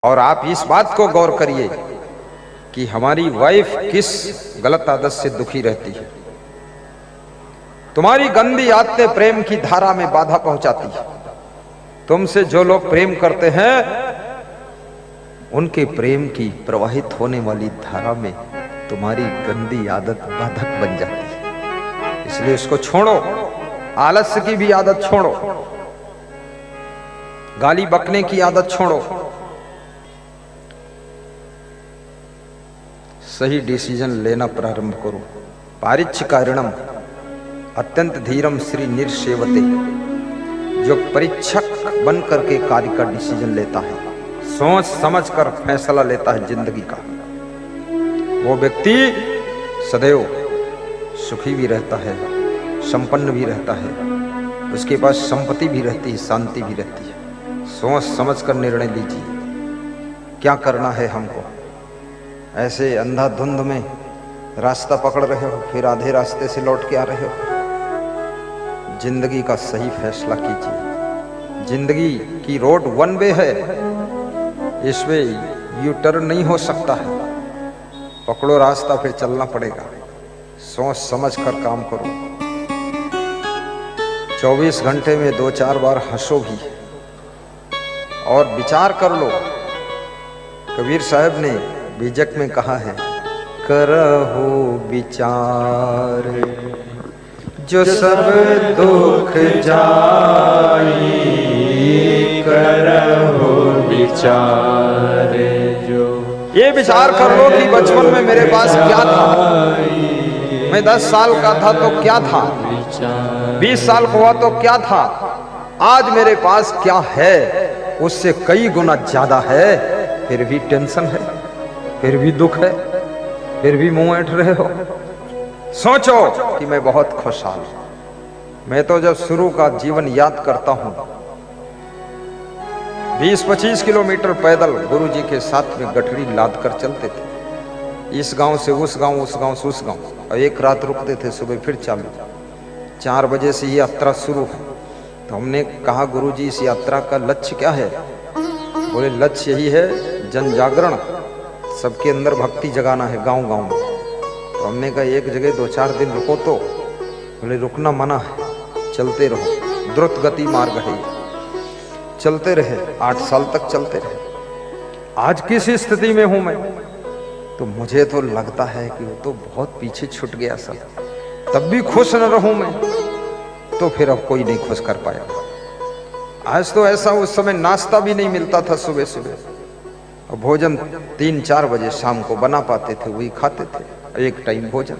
और आप इस बात को गौर करिए कि हमारी वाइफ किस गलत आदत से दुखी रहती है। तुम्हारी गंदी आदतें प्रेम की धारा में बाधा पहुंचाती है। तुमसे जो लोग प्रेम करते हैं उनके प्रेम की प्रवाहित होने वाली धारा में तुम्हारी गंदी आदत बाधक बन जाती है। इसलिए इसको छोड़ो। आलस्य की भी आदत छोड़ो, गाली बकने की आदत छोड़ो, सही डिसीजन लेना प्रारंभ करो। पारिच्य कारणम अत्यंत धीरम श्री निर्सेवते, जो परीक्षक बन करके कार्य का डिसीजन लेता है, सोच समझ कर फैसला लेता है जिंदगी का, वो व्यक्ति सदैव सुखी भी रहता है, संपन्न भी रहता है, उसके पास संपत्ति भी रहती है, शांति भी रहती है। सोच समझ कर निर्णय लीजिए क्या करना है हमको। ऐसे अंधाधुंध में रास्ता पकड़ रहे हो, फिर आधे रास्ते से लौट के आ रहे हो। जिंदगी का सही फैसला कीजिए। जिंदगी की रोड वन वे है, इसमें यू टर्न नहीं हो सकता है। पकड़ो रास्ता, फिर चलना पड़ेगा। सोच समझ कर काम करो। 24 घंटे में 2-4 बार हंसो भी और विचार कर लो। कबीर साहब ने बीजक में कहा है, करहु विचार जो सब दुख जाई, करहु विचार जो। ये विचार कर लो कि बचपन में मेरे पास क्या था। मैं 10 साल का था तो क्या था, 20 साल का हुआ तो क्या था, आज मेरे पास क्या है उससे कई गुना ज्यादा है। फिर भी टेंशन है, फिर भी दुख है, फिर भी मुंह ऐंठ रहे हो। सोचो कि मैं बहुत खुशहाल हूं। मैं तो जब शुरू का जीवन याद करता हूं, 20-25 किलोमीटर पैदल गुरुजी के साथ में गठरी लाद कर चलते थे। इस गांव से उस गांव, उस गांव से उस गांव, और एक रात रुकते थे, सुबह फिर चालू। 4 बजे से ये यात्रा शुरू है। तो हमने कहा, गुरुजी इस यात्रा का लक्ष्य क्या है? बोले लक्ष्य यही है जन जागरण, सबके अंदर भक्ति जगाना है गांव गांव में। तो हमने कहा एक जगह 2-4 दिन रुको। तो बोले रुकना मना है, चलते रहो, द्रुत गति मार्ग है। चलते रहे, 8 साल तक चलते रहे। आज किस स्थिति में हूं मैं? तो मुझे तो लगता है कि वो तो बहुत पीछे छूट गया सब। तब भी खुश न रहूं मैं, तो फिर अब कोई नहीं खुश कर पाया। आज तो ऐसा, उस समय नाश्ता भी नहीं मिलता था सुबह सुबह, और भोजन 3-4 बजे शाम को बना पाते थे, वही खाते थे, एक टाइम भोजन।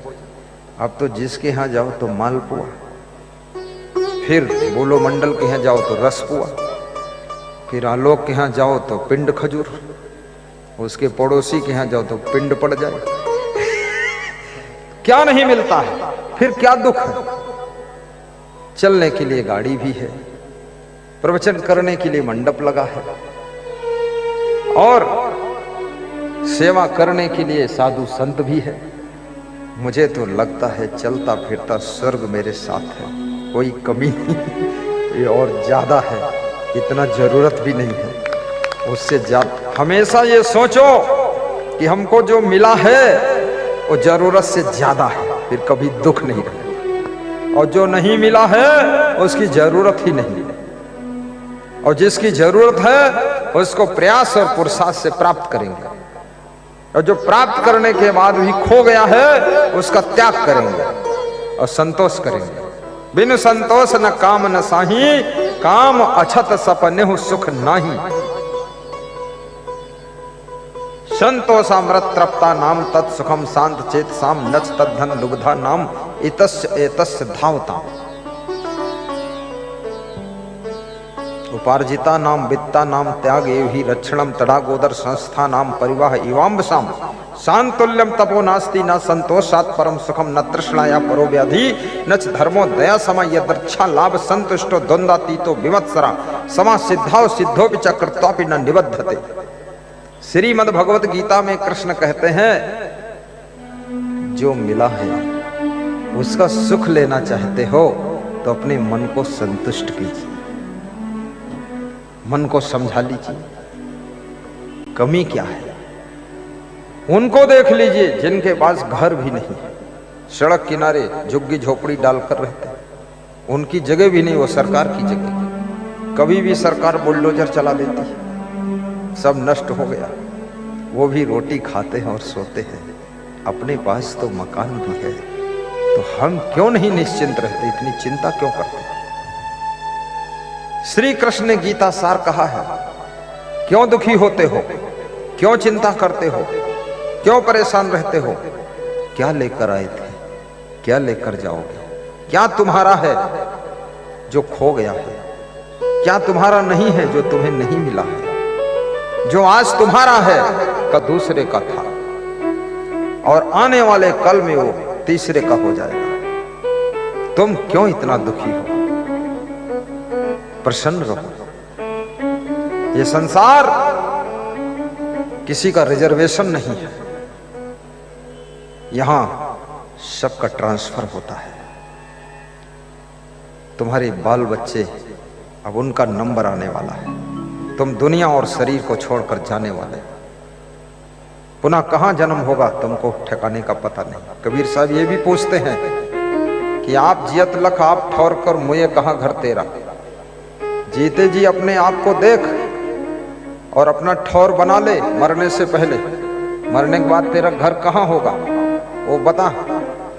अब तो जिसके यहाँ जाओ तो मालपुआ, फिर बोलो मंडल के यहाँ जाओ तो रसपुआ, फिर आलोक के यहाँ जाओ तो पिंड खजूर, उसके पड़ोसी के यहाँ जाओ तो पिंड पड़ जाए। क्या नहीं मिलता है, फिर क्या दुख है। चलने के लिए गाड़ी भी है, प्रवचन करने के लिए मंडप लगा है, और सेवा करने के लिए साधु संत भी है। मुझे तो लगता है चलता फिरता स्वर्ग मेरे साथ है, कोई कमी नहीं, और ज्यादा है, इतना जरूरत भी नहीं है, उससे ज्यादा। हमेशा ये सोचो कि हमको जो मिला है वो जरूरत से ज्यादा है, फिर कभी दुख नहीं रहेगा। और जो नहीं मिला है उसकी जरूरत ही नहीं है, और जिसकी जरूरत है उसको प्रयास और पुरुषार्थ से प्राप्त करेंगे, और जो प्राप्त करने के बाद भी खो गया है उसका त्याग करेंगे और संतोष करेंगे। बिनु संतोष न काम न साही, काम अछत सपने सुख नाही। संतोषामृत तृप्ता नाम तत्सुखम शांत चेत साम नच तद्धन लुब्धा नाम इतस्य एतस्य धावता। उपार्जिता नाम वित्ता नाम त्याग एव ही रक्षणम तड़ागोदर संस्था नाम परिवाह इवाम्बसाम। शांतुल्यम तपो नास्ति न संतोषात् परम सुखम न तृष्णाया परो व्याधि न च धर्मो दया समय यदर्च्छा लाभ संतुष्टो द्वंद्वातीतो विमत्सरा समा सिद्धाओ सिद्धोपि च कृत्वापि न निबद्धते। श्रीमद् भगवत गीता में कृष्ण कहते हैं, जो मिला है उसका सुख लेना चाहते हो तो अपने मन को संतुष्ट कीजिए, मन को समझा लीजिए। कमी क्या है। उनको देख लीजिए जिनके पास घर भी नहीं है, सड़क किनारे झुग्गी झोपड़ी डालकर रहते हैं, उनकी जगह भी नहीं, वो सरकार की जगह। कभी भी सरकार बुलडोजर चला देती है, सब नष्ट हो गया। वो भी रोटी खाते हैं और सोते हैं, अपने पास तो मकान भी है। तो हम क्यों नहीं निश्चिंत रहते, इतनी चिंता क्यों करते? श्री कृष्ण ने गीता सार कहा है, क्यों दुखी होते हो, क्यों चिंता करते हो, क्यों परेशान रहते हो? क्या लेकर आए थे, क्या लेकर जाओगे? क्या तुम्हारा है जो खो गया है? क्या तुम्हारा नहीं है जो तुम्हें नहीं मिला है? जो आज तुम्हारा है कल दूसरे का था, और आने वाले कल में वो तीसरे का हो जाएगा। तुम क्यों इतना दुखी हो? प्रसन्न रहो। ये संसार किसी का रिजर्वेशन नहीं है, यहां सबका ट्रांसफर होता है। तुम्हारे बाल बच्चे अब उनका नंबर आने वाला है, तुम दुनिया और शरीर को छोड़कर जाने वाले। पुनः कहां जन्म होगा तुमको ठिकाने का पता नहीं। कबीर साहब ये भी पूछते हैं कि आप जियत लख आप ठौर कर मुझे कहां घर तेरा। जीते जी अपने आप को देख और अपना ठौर बना ले मरने से पहले। मरने के बाद तेरा घर कहां होगा वो बता,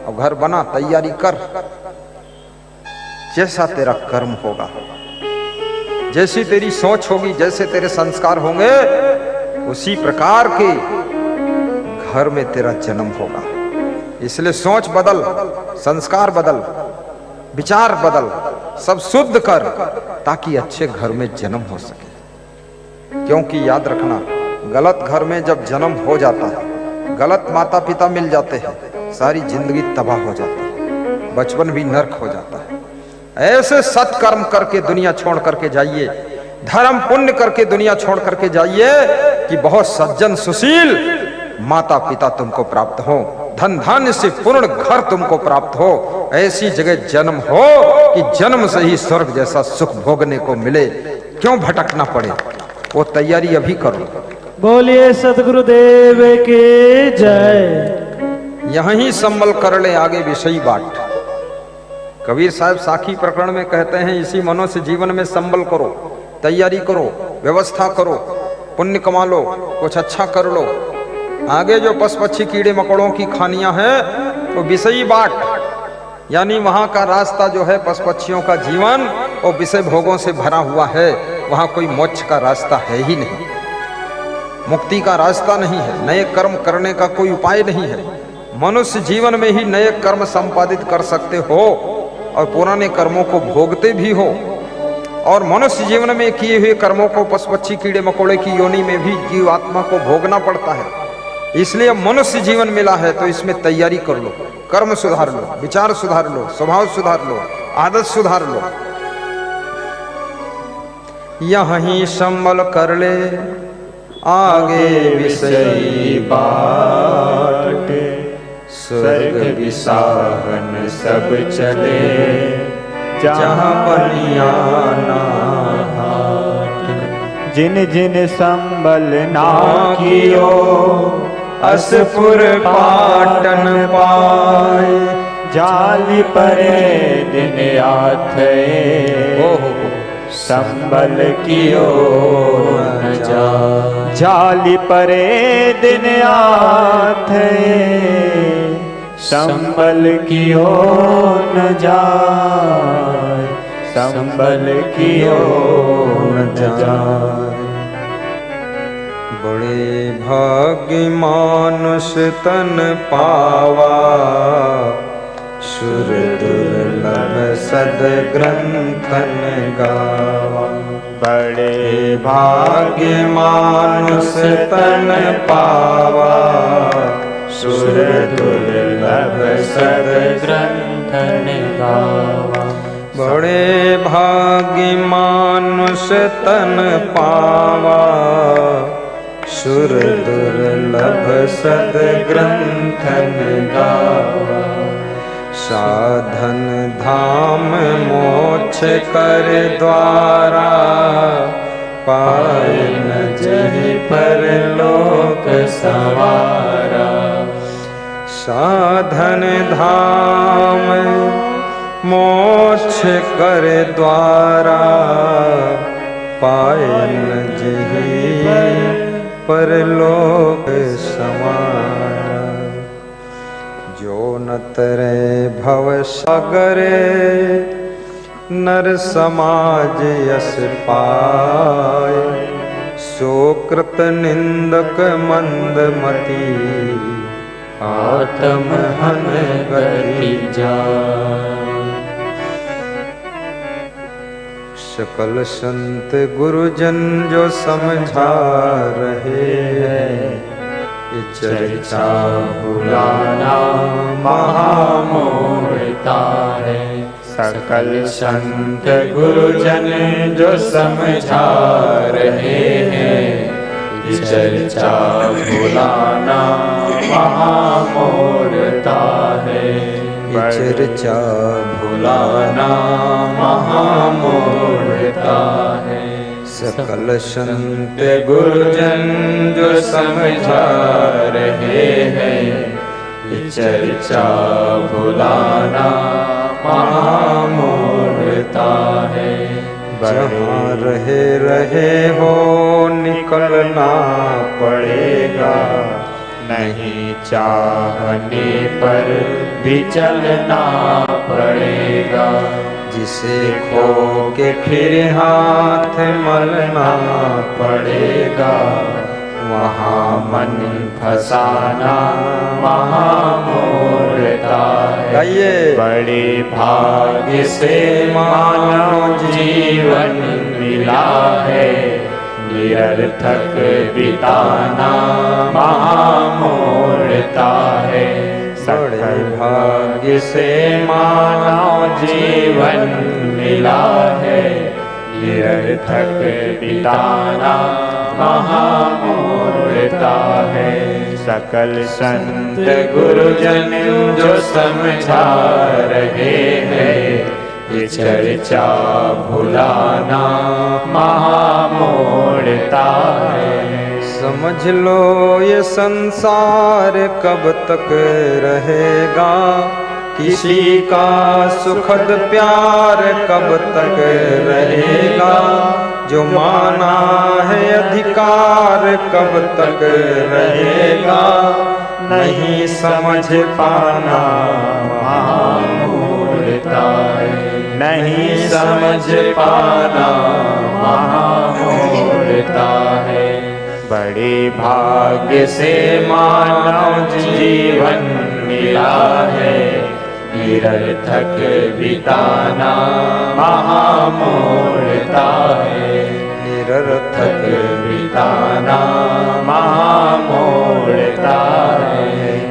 और घर बना, तैयारी कर। जैसा तेरा कर्म होगा, जैसी तेरी सोच होगी, जैसे तेरे संस्कार होंगे, उसी प्रकार के घर में तेरा जन्म होगा। इसलिए सोच बदल, संस्कार बदल, विचार बदल, सब शुद्ध कर, ताकि अच्छे घर में जन्म हो सके। क्योंकि याद रखना, गलत घर में जब जन्म हो जाता है, गलत माता पिता मिल जाते हैं, सारी जिंदगी तबाह हो जाती है, बचपन भी नर्क हो जाता है। ऐसे सत्कर्म करके दुनिया छोड़ करके जाइए, धर्म पुण्य करके दुनिया छोड़ करके जाइए कि बहुत सज्जन सुशील माता पिता तुमको प्राप्त हो, धन धान्य से पूर्ण घर तुमको प्राप्त हो, ऐसी जगह जन्म हो कि जन्म से ही स्वर्ग जैसा सुख भोगने को मिले। क्यों भटकना पड़े? वो तैयारी अभी करो। बोलिए सतगुरुदेव की जय। यहां ही संबल कर ले आगे विषयी बाट। कबीर साहब साखी प्रकरण में कहते हैं, इसी मनुष्य जीवन में संबल करो, तैयारी करो, व्यवस्था करो, पुण्य कमा लो, कुछ अच्छा कर लो। आगे जो पशु पक्षी कीड़े मकोड़ों की खानियां हैं वो विषयी बाट, यानी वहां का रास्ता जो है पशु पक्षियों का जीवन वो विषय भोगों से भरा हुआ है। वहां कोई मोक्ष का रास्ता है ही नहीं, मुक्ति का रास्ता नहीं है, नए कर्म करने का कोई उपाय नहीं है। मनुष्य जीवन में ही नए कर्म संपादित कर सकते हो और पुराने कर्मों को भोगते भी हो। और मनुष्य जीवन में किए हुए कर्मों को पशु पक्षी कीड़े मकोड़े की योनि में भी जीव आत्मा को भोगना पड़ता है। इसलिए मनुष्य जीवन मिला है तो इसमें तैयारी कर लो, कर्म सुधार लो, विचार सुधार लो, स्वभाव सुधार लो, आदत सुधार लो। यहीं संबल कर ले आगे विषयी बाट, स्वर्ग विसाहन सब चले जहाँ बनियाना हाट। जिन जिन संबल ना कियो असपुर पाटन पाए, जाली परे दिन आथे संबल कियो न जाए। जाली परे दिन आथे संबल कियो न जाए, संबल कियो न जाए। बड़े भाग्य मानुष तन पावा, सुर दुर्लभ सद ग्रंथन गावा। बड़े भाग्य मानुष तन पावा, सुर दुर्लभ सद ग्रंथन गावा। बड़े भाग्य मानुष तन पावा, सुर दुर्लभ सद ग्रंथन गावा। साधन धाम मोक्ष कर द्वारा, पाए न जहि परलोक सवारा। साधन धाम मोक्ष कर द्वारा, पाए न जहि परलोक समारा। जो न तरे भव सागरे, नर समाज यस पाए। सो कृत निंदक मंदमती, आत्म हन गति जाय। सकल संत गुरुजन जो समझा रहे हैं, ये चर्चा भुलाना महामूढ़ता है। सकल संत गुरुजन जो समझा रहे हैं, ये चर्चा भुलाना महामूढ़ता है। ये चर्चा भुलाना महामूढ़ता है। सकल संत गुरुजन जो समझा रहे हैं, ये चर्चा भुलाना महामूढ़ता है। जहाँ रहे रहे हो निकलना पड़ेगा, नहीं चाहने पर भी चलना पड़ेगा। जिसे खो के फिर हाथ मलना पड़ेगा, वहाँ मन फसाना महामूढ़ता है। गाइए। बड़े भाग्य से मानव जीवन मिला है, निरर्थक बिताना महामूढ़ता है। बड़े भाग्य से मानव जीवन मिला है, निरर्थक बिताना महामूढ़ता है। सकल संत गुरुजन जो समझा रहे हैं, ये चर्चा भुलाना महामूढ़ता है। समझ लो ये संसार कब तक रहेगा, किसी का सुखद प्यार कब तक रहेगा। जो माना है अधिकार कब तक रहेगा, नहीं समझ पाना महामूढ़ता है। नहीं समझ पाना महामूढ़ता है। बड़े भाग्य से मानव जीवन मिला है, निरर्थक बिताना महामूढ़ता है। निरर्थक बिताना महामूढ़ता है।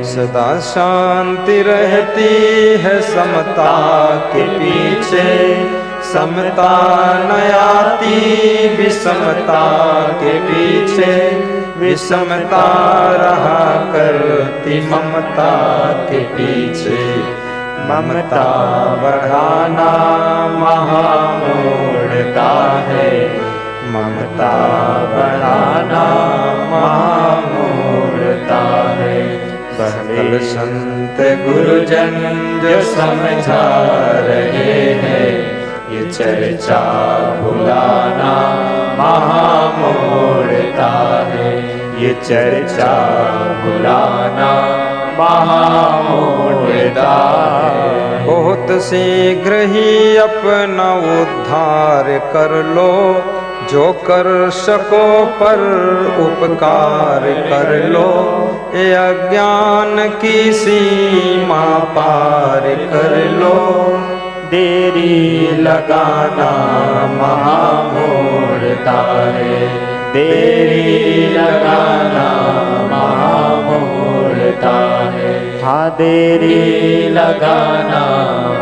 सदा शांति रहती है समता के पीछे, समता न आती विषमता के पीछे। विषमता रहा करती ममता के पीछे, ममता बढ़ाना महामूढ़ता है। ममता बढ़ाना महामूढ़ता है। सकल संत गुरुजन जो समझा रहे हैं, ये चर्चा भुलाना महामूढ़ता है। ये चर्चा भुलाना महामूढ़ता है। बहुत शीघ्र ही अपना उद्धार कर लो, जो कर सको पर उपकार कर लो। ये अज्ञान की सीमा पार कर लो, देरी लगाना महामूढ़ता है। देरी लगाना महामूढ़ता है। हाँ, देरी लगाना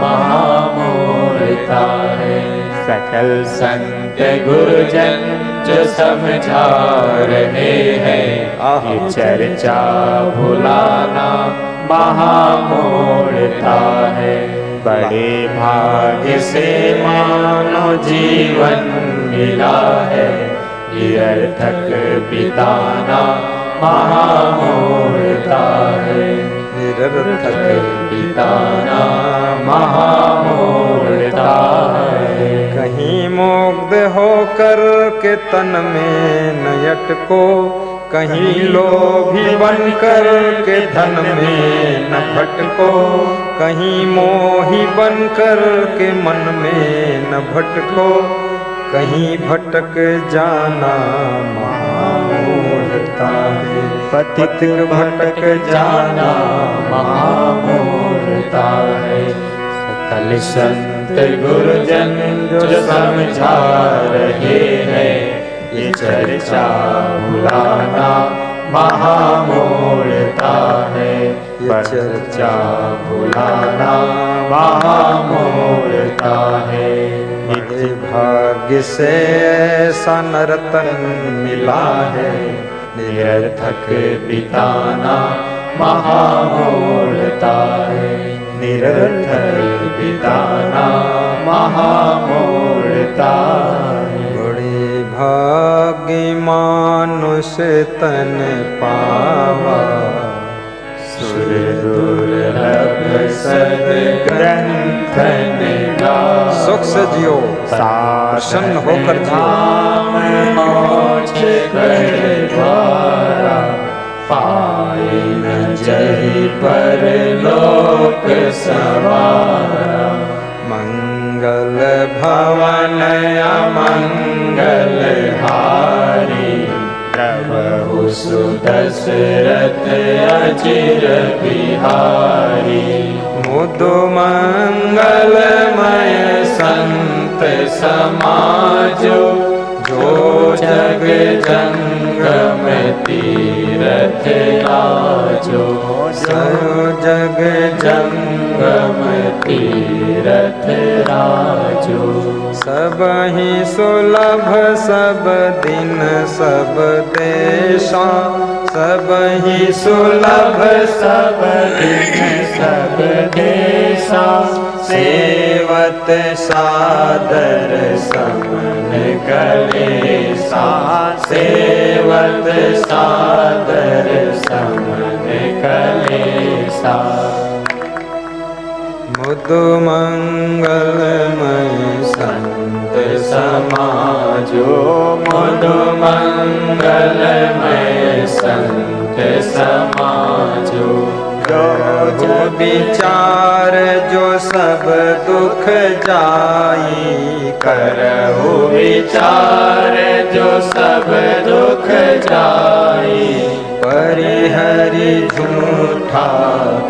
महामूढ़ता है। सकल संत गुरुजन जो समझा रहे हैं, ये चर्चा भुलाना महामूढ़ता है। बड़े भाग्य से मानो जीवन मिला है, निरर्थक बिताना महामूर्खता है। निरर्थक बिताना महामूर्खता है। कहीं मुग्ध होकर के तन में न अटको, कहीं लोभी बनकर के धन में न भटको, कहीं मोही बनकर के मन में न भटको, कहीं भटक जाना महामूर्खता है। पथिक भटक जाना महामूर्खता है। सकल संत गुरुजन जो समझा रहे हैं, ये चर्चा भुलाना महामूर्खता है। ये चर्चा भुलाना महामूर्खता है। बड़े भाग्य से ऐसा नरतन मिला है, निरर्थक बिताना महामूर्खता है। निरर्थक बिताना महामूर्खता है। बड़े भाग्य मानुष तन पावा, सुर दुर्लभ सद्ग्रंथ निगाह। सुख से जियो, प्रसन्न होकर जियो। मोक्ष कर द्वारा पाए न जहि परलोक सवारा। मंगल भवन अमंगल हारी प्रभु सुदशरथ अचिर बिहारी। मुदु मंगलमय संत समाजो, जो जग जंगम तीरथ आजो। सयो जग जंगम तीरथ राजो। सब ही सुलभ सब दिन सब देशा, सब ही सुलभ सब दिन सब देशा। सेवत सादर समन कलेसा। सेवत सादर समन कलेसा। मुदु मंगलमय संत समाजो। मुदु मंगलमय संत समाजो। जो विचार जो सब दुख जाई, करहु विचार जो सब दुख जाई। परिहरि झूठा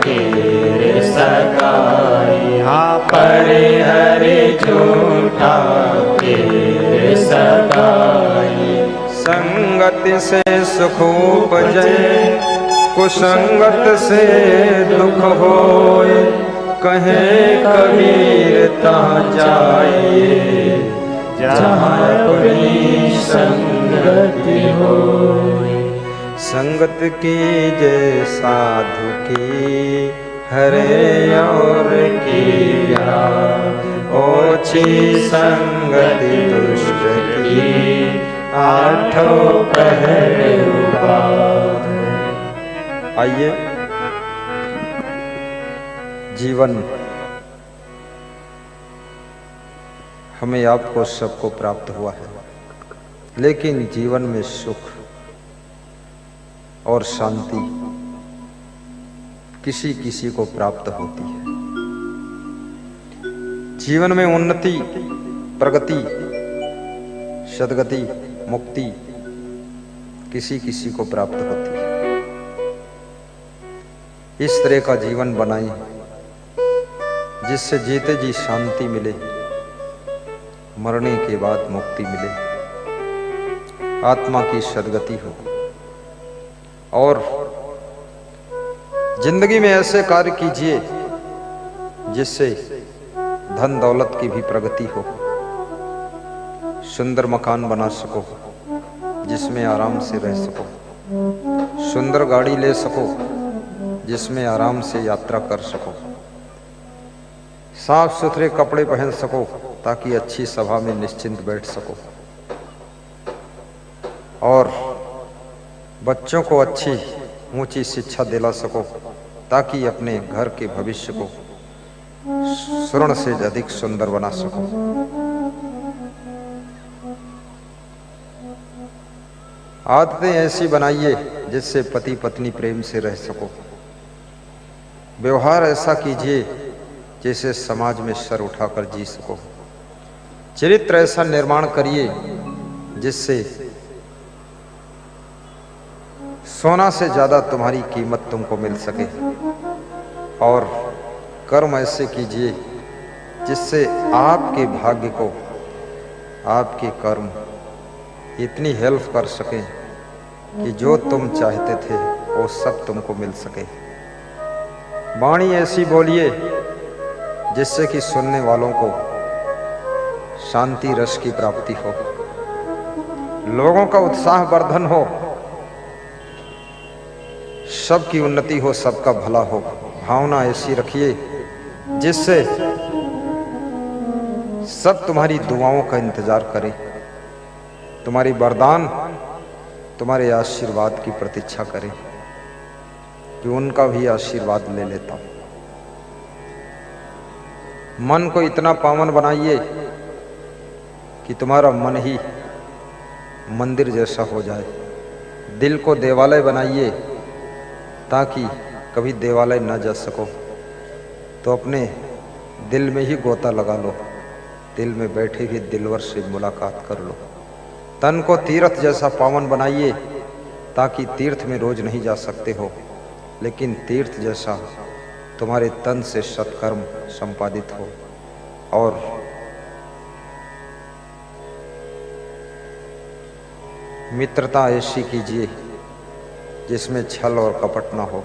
तेरे सगाई। हाँ परिहरि झूठा तेरे सगाई। संगति से सुख उपजे, कुसंगत से दुख होए, कहे कबीर ता जाइए जहाँ अपनी संगति होए। संगत कीजे साधु की, हरे और किया। ओछी संगति दुष्ट की, आठों पहर उबार। आइए, जीवन हमें आपको सबको प्राप्त हुआ है, लेकिन जीवन में सुख और शांति किसी किसी को प्राप्त होती है। जीवन में उन्नति, प्रगति, सद्गति, मुक्ति किसी किसी को प्राप्त होती है। इस तरह का जीवन बनाएं जिससे जीते जी शांति मिले, मरने के बाद मुक्ति मिले, आत्मा की सद्गति हो। और जिंदगी में ऐसे कार्य कीजिए जिससे धन दौलत की भी प्रगति हो। सुंदर मकान बना सको जिसमें आराम से रह सको, सुंदर गाड़ी ले सको जिसमें आराम से यात्रा कर सको, साफ सुथरे कपड़े पहन सको ताकि अच्छी सभा में निश्चिंत बैठ सको। और बच्चों को अच्छी ऊंची शिक्षा दिला सको, ताकि अपने घर के भविष्य को स्वर्ण से अधिक सुंदर बना सको। आदतें ऐसी बनाइए जिससे पति पत्नी प्रेम से रह सको। व्यवहार ऐसा कीजिए जिसे समाज में सर उठाकर जी सको। चरित्र ऐसा निर्माण करिए जिससे सोना से ज्यादा तुम्हारी कीमत तुमको मिल सके। और कर्म ऐसे कीजिए जिससे आपके भाग्य को आपके कर्म इतनी हेल्प कर सके कि जो तुम चाहते थे वो सब तुमको मिल सके। वाणी ऐसी बोलिए जिससे कि सुनने वालों को शांति रस की प्राप्ति हो, लोगों का उत्साह वर्धन हो, सबकी उन्नति हो, सबका भला हो। भावना ऐसी रखिए जिससे सब तुम्हारी दुआओं का इंतजार करें, तुम्हारी वरदान, तुम्हारे आशीर्वाद की प्रतीक्षा करें कि उनका भी आशीर्वाद ले लेता हूं। मन को इतना पावन बनाइए कि तुम्हारा मन ही मंदिर जैसा हो जाए। दिल को देवालय बनाइए ताकि कभी देवालय न जा सको तो अपने दिल में ही गोता लगा लो, दिल में बैठे ही दिलवर से मुलाकात कर लो। तन को तीर्थ जैसा पावन बनाइए ताकि तीर्थ में रोज नहीं जा सकते हो, लेकिन तीर्थ जैसा तुम्हारे तन से सत्कर्म संपादित हो। और मित्रता ऐसी कीजिए जिसमें छल और कपट ना हो।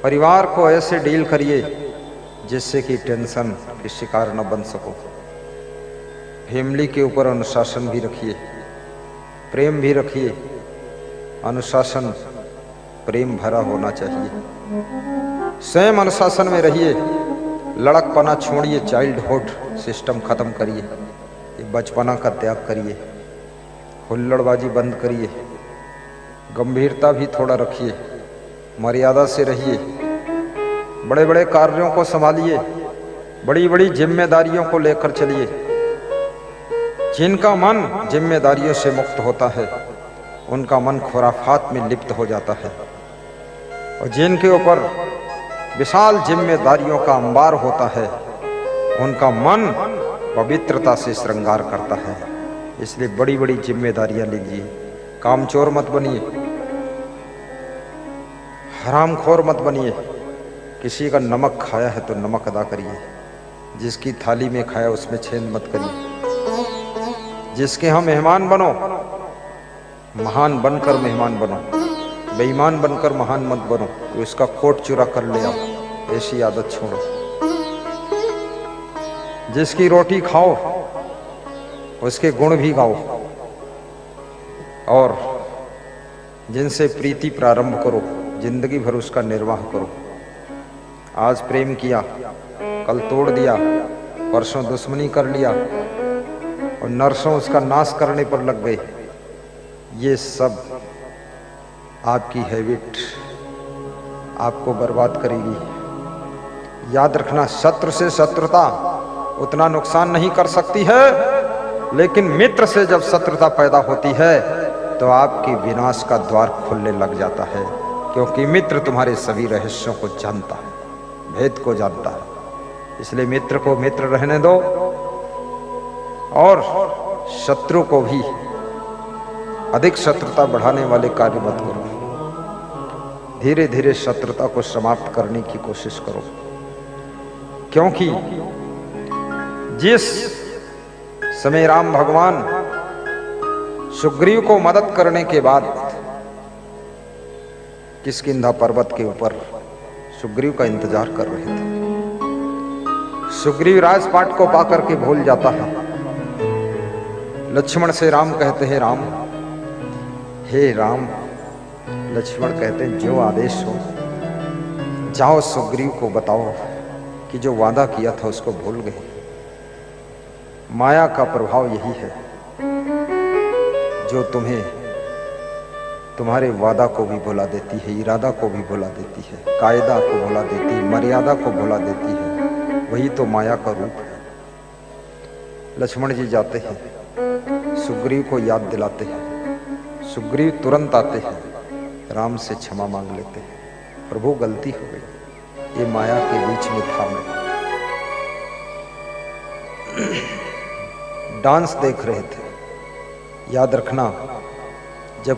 परिवार को ऐसे डील करिए जिससे कि टेंशन के शिकार न बन सको। फैमिली के ऊपर अनुशासन भी रखिए, प्रेम भी रखिए। अनुशासन प्रेम भरा होना चाहिए। स्वयं अनुशासन में रहिए, लड़कपना छोड़िए, चाइल्डहुड सिस्टम खत्म करिए, बचपना का त्याग करिए, हुल्लड़बाजी बंद करिए, गंभीरता भी थोड़ा रखिए, मर्यादा से रहिए, बड़े बड़े कार्यों को संभालिए, बड़ी बड़ी जिम्मेदारियों को लेकर चलिए। जिनका मन जिम्मेदारियों से मुक्त होता है उनका मन खुराफात में लिप्त हो जाता है, और जिनके ऊपर विशाल जिम्मेदारियों का अंबार होता है उनका मन पवित्रता से श्रृंगार करता है। इसलिए बड़ी बड़ी जिम्मेदारियां लीजिए। कामचोर मत बनिए, हरामखोर मत बनिए। किसी का नमक खाया है तो नमक अदा करिए, जिसकी थाली में खाया उसमें छेद मत करिए। जिसके यहाँ मेहमान बनो, महान बनकर मेहमान बनो, बेईमान बनकर महान मत बनो तो इसका कोट चुरा कर ले आओ, ऐसी आदत छोड़ो। जिसकी रोटी खाओ उसके गुण भी गाओ, और जिनसे प्रीति प्रारंभ करो, जिंदगी भर उसका निर्वाह करो। आज प्रेम किया, कल तोड़ दिया, परसों दुश्मनी कर लिया और नरसों उसका नाश करने पर लग गए। ये सब आपकी हैबिट आपको बर्बाद करेगी। याद रखना, शत्रु से शत्रुता उतना नुकसान नहीं कर सकती है, लेकिन मित्र से जब शत्रुता पैदा होती है तो आपके विनाश का द्वार खुलने लग जाता है, क्योंकि मित्र तुम्हारे सभी रहस्यों को जानता है, भेद को जानता है। इसलिए मित्र को मित्र रहने दो और शत्रु को भी अधिक शत्रुता बढ़ाने वाले कार्य मत करो। धीरे धीरे शत्रुता को समाप्त करने की कोशिश करो, क्योंकि जिस समय राम भगवान सुग्रीव को मदद करने के बाद किष्किंधा पर्वत के ऊपर सुग्रीव का इंतजार कर रहे थे, सुग्रीव राजपाट को पाकर के भूल जाता है। लक्ष्मण से राम कहते हैं, राम, हे राम। लक्ष्मण कहते हैं, जो आदेश हो। जाओ सुग्रीव को बताओ कि जो वादा किया था उसको भूल गए। माया का प्रभाव यही है। जो तुम्हें तुम्हारे वादा को भी भुला देती है, इरादा को भी भुला देती है, कायदा को भुला देती है, मर्यादा को भुला देती है, वही तो माया का रूप है। लक्ष्मण जी जाते हैं, सुग्रीव को याद दिलाते हैं। सुग्रीव तुरंत आते हैं, राम से क्षमा मांग लेते हैं, प्रभु गलती हो गई, ये माया के बीच में था मैं। डांस देख रहे थे। याद रखना, जब